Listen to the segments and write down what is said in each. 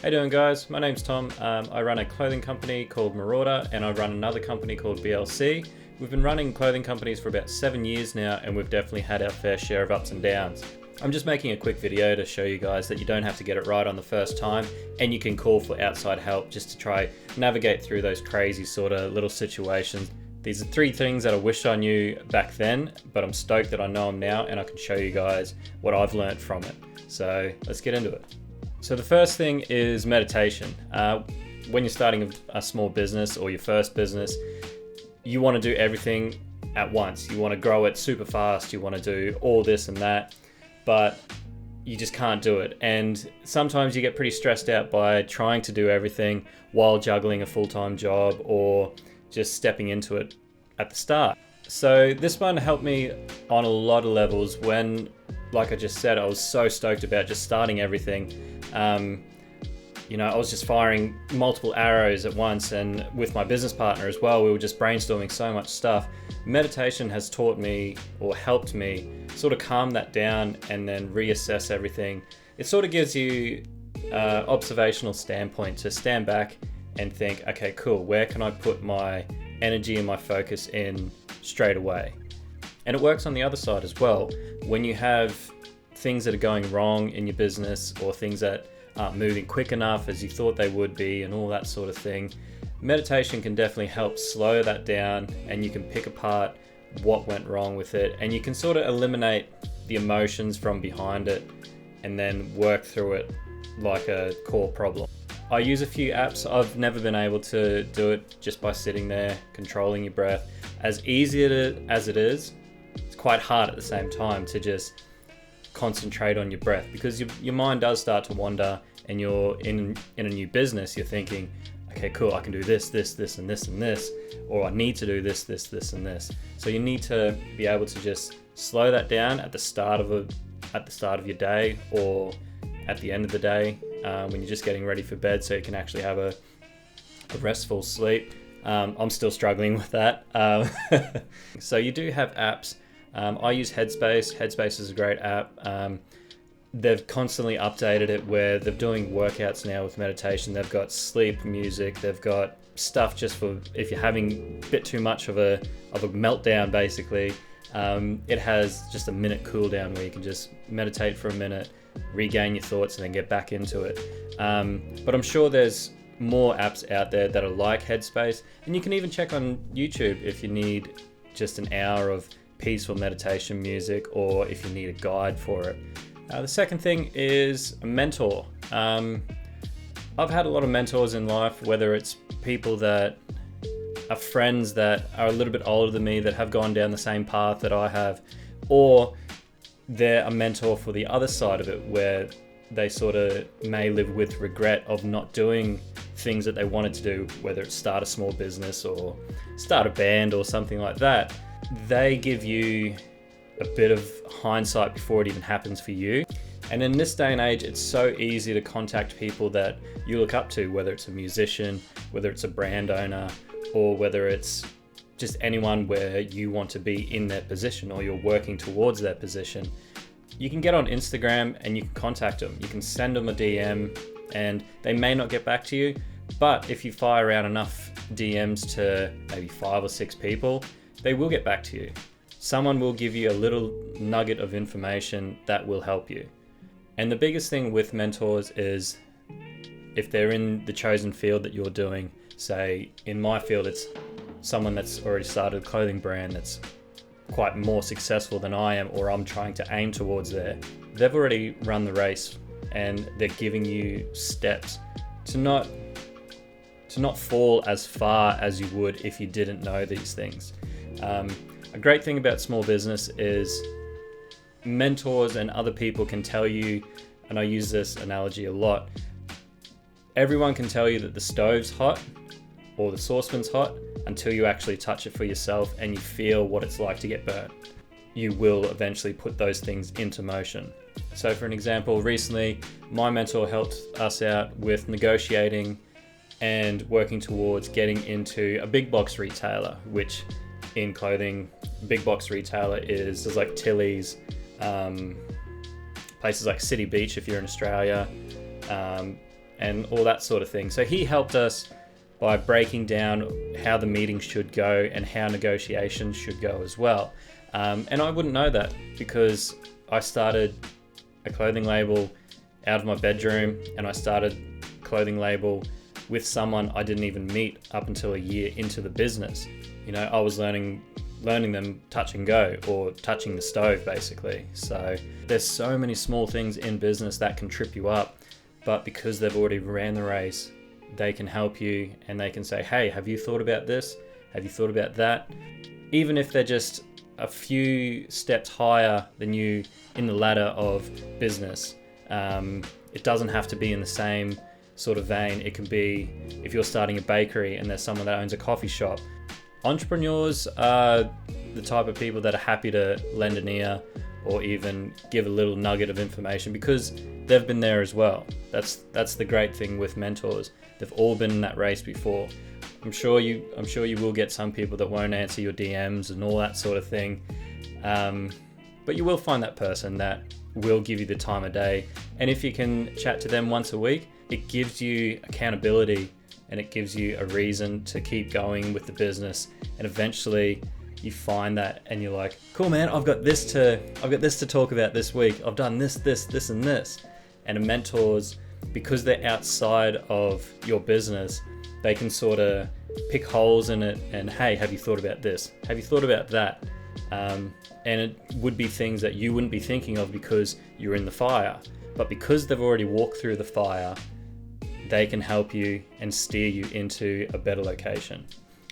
How you doing, guys? My name's Tom. I run a clothing company called Marauder, and I run another company called BLC. We've been running clothing companies for about 7 years now, and we've definitely had our fair share of ups and downs. I'm just making a quick video to show you guys that you don't have to get it right on the first time, and you can call for outside help just to try navigate through those crazy sort of little situations. These are 3 things that I wish I knew back then, but I'm stoked that I know them now, and I can show you guys what I've learned from it. So let's get into it. So the first thing is meditation. When you're starting a small business or your first business, you want to do everything at once. You want to grow it super fast. You want to do all this and that, but you just can't do it. And sometimes you get pretty stressed out by trying to do everything while juggling a full-time job or just stepping into it at the start. So this one helped me on a lot of levels when, like I just said, I was so stoked about just starting everything. I was just firing multiple arrows at once, and with my business partner as well, we were just brainstorming so much stuff. Meditation has taught me, or helped me, sort of calm that down and then reassess everything. It sort of gives you an observational standpoint to stand back and think, okay, cool, where can I put my energy and my focus in straight away? And it works on the other side as well. When you have things that are going wrong in your business or things that aren't moving quick enough as you thought they would be and all that sort of thing, meditation can definitely help slow that down, and you can pick apart what went wrong with it, and you can sort of eliminate the emotions from behind it and then work through it like a core problem. I use a few apps. I've never been able to do it just by sitting there controlling your breath. As easy as it is, it's quite hard at the same time to just concentrate on your breath, because your mind does start to wander, and you're in a new business. You're thinking, okay, cool, I can do this, and this, or I need to do this, and this. So you need to be able to just slow that down at the start of your day, or at the end of the day, when you're just getting ready for bed, so you can actually have a restful sleep. I'm still struggling with that. So you do have apps. I use Headspace. Headspace is a great app. They've constantly updated it where they're doing workouts now with meditation. They've got sleep music. They've got stuff just for if you're having a bit too much of a meltdown, basically. It has just a minute cool down where you can just meditate for a minute, regain your thoughts, and then get back into it. But I'm sure there's more apps out there that are like Headspace, and you can even check on YouTube if you need just an hour of peaceful meditation music, or if you need a guide for it. The second thing is a mentor. I've had a lot of mentors in life, whether it's people that are friends that are a little bit older than me that have gone down the same path that I have, or they're a mentor for the other side of it, where they sort of may live with regret of not doing things that they wanted to do, whether it's start a small business or start a band or something like that. They give you a bit of hindsight before it even happens for you. And in this day and age, it's so easy to contact people that you look up to, whether it's a musician, whether it's a brand owner, or whether it's just anyone where you want to be in their position or you're working towards their position. You can get on Instagram and you can contact them. You can send them a DM, and they may not get back to you, but if you fire around enough DMs to maybe 5 or 6 people, they will get back to you. Someone will give you a little nugget of information that will help you. And the biggest thing with mentors is if they're in the chosen field that you're doing. Say in my field, it's someone that's already started a clothing brand that's quite more successful than I am, or I'm trying to aim towards there. They've already run the race, and they're giving you steps to not fall as far as you would if you didn't know these things. A great thing about small business is mentors and other people can tell you, and I use this analogy a lot, everyone can tell you that the stove's hot or the saucepan's hot until you actually touch it for yourself and you feel what it's like to get burnt. You will eventually put those things into motion. So for an example, recently my mentor helped us out with negotiating and working towards getting into a big box retailer, which in clothing, big box retailer there's like Tilly's, places like City Beach if you're in Australia, and all that sort of thing. So he helped us by breaking down how the meeting should go and how negotiations should go as well. And I wouldn't know that because I started a clothing label out of my bedroom, and I started clothing label with someone I didn't even meet up until a year into the business. You know, I was learning them touch and go, or touching the stove basically. So there's so many small things in business that can trip you up, but because they've already ran the race, they can help you, and they can say, hey, have you thought about this? Have you thought about that? Even if they're just a few steps higher than you in the ladder of business. It doesn't have to be in the same sort of vein. It can be if you're starting a bakery and there's someone that owns a coffee shop. Entrepreneurs are the type of people that are happy to lend an ear or even give a little nugget of information because they've been there as well. That's the great thing with mentors. They've all been in that race before. I'm sure you will get some people that won't answer your DMs and all that sort of thing. But you will find that person that will give you the time of day. And if you can chat to them once a week, it gives you accountability and it gives you a reason to keep going with the business. And eventually you find that and you're like, cool man, I've got this to talk about this week. I've done this, and this. And mentors, because they're outside of your business, they can sort of pick holes in it and, hey, have you thought about this? Have you thought about that? And it would be things that you wouldn't be thinking of because you're in the fire. But because they've already walked through the fire, they can help you and steer you into a better location.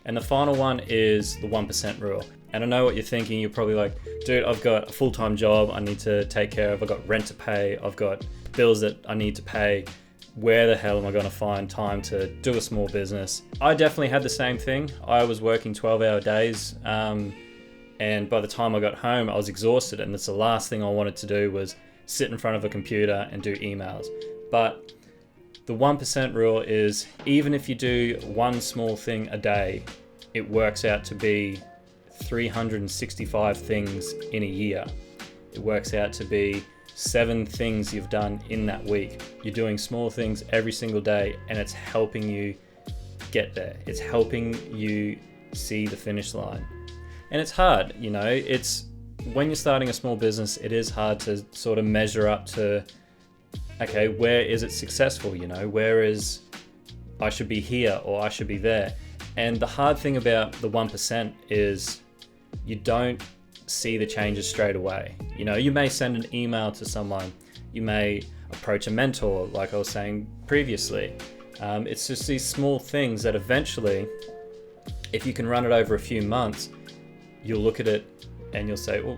And the final one is the 1% rule. And I know what you're thinking. You're probably like, dude, I've got a full-time job I need to take care of. I've got rent to pay. I've got bills that I need to pay. Where the hell am I going to find time to do a small business? I definitely had the same thing. I was working 12-hour days. And by the time I got home, I was exhausted. And that's the last thing I wanted to do was sit in front of a computer and do emails. But the 1% rule is even if you do one small thing a day, it works out to be 365 things in a year. It works out to be 7 things you've done in that week. You're doing small things every single day and it's helping you get there. It's helping you see the finish line. And it's hard, you know, it's when you're starting a small business, it is hard to sort of measure up to, okay, where is it successful? You know, where is I should be here or I should be there? And the hard thing about the 1% is you don't see the changes straight away. You know, you may send an email to someone, you may approach a mentor, like I was saying previously. It's just these small things that eventually, if you can run it over a few months, you'll look at it and you'll say, well,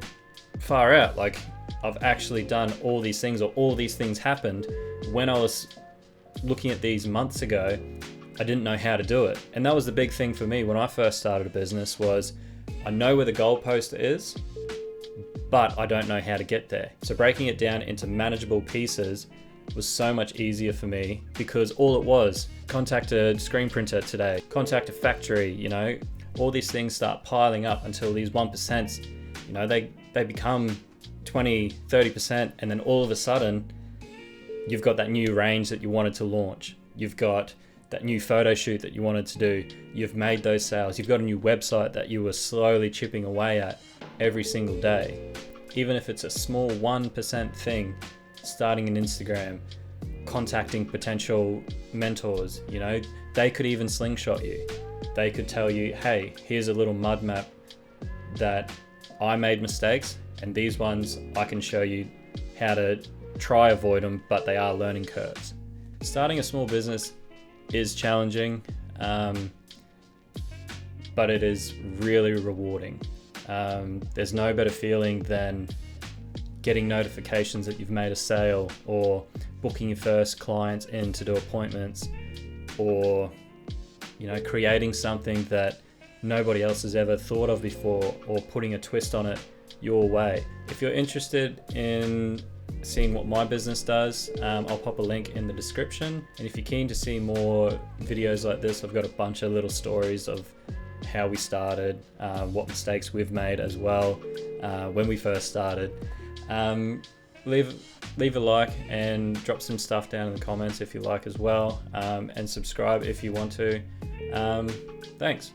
far out, like I've actually done all these things, or all these things happened when I was looking at these months ago. I didn't know how to do it. And that was the big thing for me when I first started a business was I know where the goalpost is, but I don't know how to get there. So breaking it down into manageable pieces was so much easier for me because all it was, contact a screen printer today, contact a factory, you know, all these things start piling up until these 1%, you know, they become 20, 30%, and then all of a sudden you've got that new range that you wanted to launch. You've got that new photo shoot that you wanted to do. You've made those sales. You've got a new website that you were slowly chipping away at every single day. Even if it's a small 1% thing, starting an Instagram, contacting potential mentors, you know, they could even slingshot you. They could tell you, hey, here's a little mud map that I made mistakes, and these ones I can show you how to try avoid them, but they are learning curves. Starting a small business is challenging, but it is really rewarding. There's no better feeling than getting notifications that you've made a sale, or booking your first clients in to do appointments, or, you know, creating something that nobody else has ever thought of before, or putting a twist on it your way. If you're interested in seeing what my business does, I'll pop a link in the description. And if you're keen to see more videos like this, I've got a bunch of little stories of how we started, what mistakes we've made as well when we first started. leave a like and drop some stuff down in the comments if you like as well, and subscribe if you want to. Thanks.